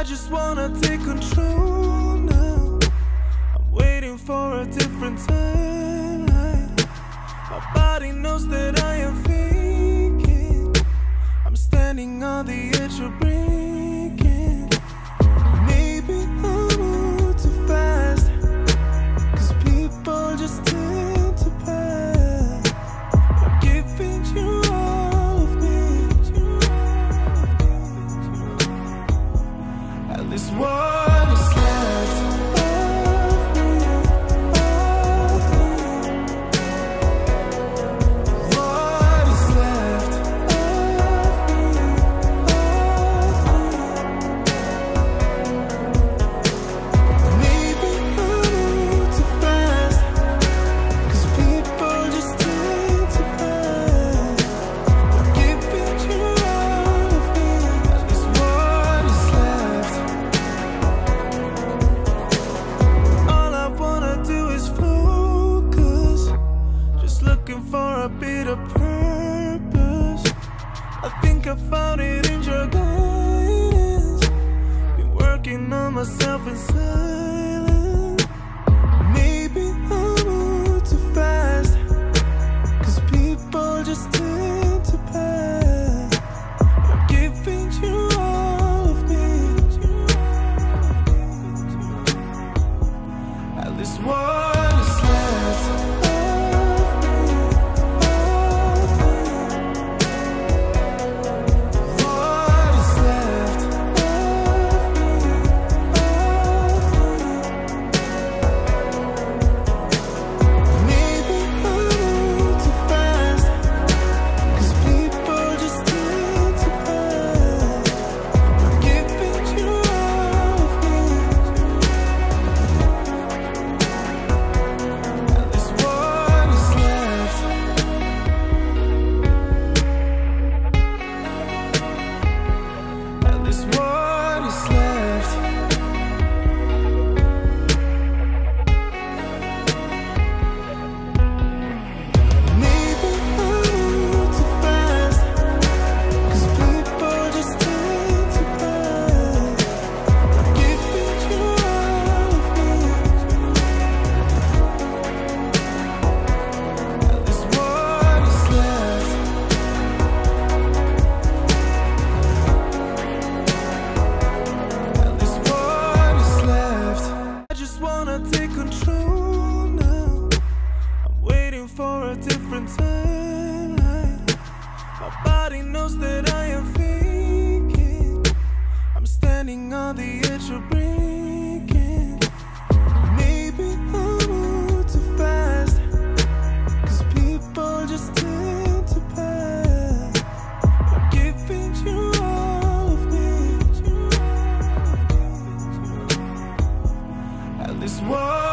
I just wanna take control now. I'm waiting for a different timeline. My body knows that I am faking. I'm standing on the edge of breaking. Maybe I move too fast, 'cause people just tend to pass. I'm giving you all of me. At least what is left of me, what is left of me, maybe I move too fast, 'cause people just tend to pass. I'm giving you all of me. At least what is left. All I wanna do is focus, just looking for a bit of purpose. I think I found it in your guidance. Been working on myself in silence. Maybe I move too fast, 'cause people just tend to pass. I'm giving you all of me. At least what is left of me, what is left of me, maybe I move too fast, 'cause people just tend to pass. I'm giving you all of me. At least what is left. At least what is left. Maybe I move too fast, 'cause people just tend to pass. I'm giving you all of me. At least what is left. At least what is left. I just wanna take control now. I'm waiting for a different timeline. My body knows that I am faking. I'm standing on the edge of breaking. Maybe I move too fast, 'cause people just tend to pass. I'm giving you all of me. At least what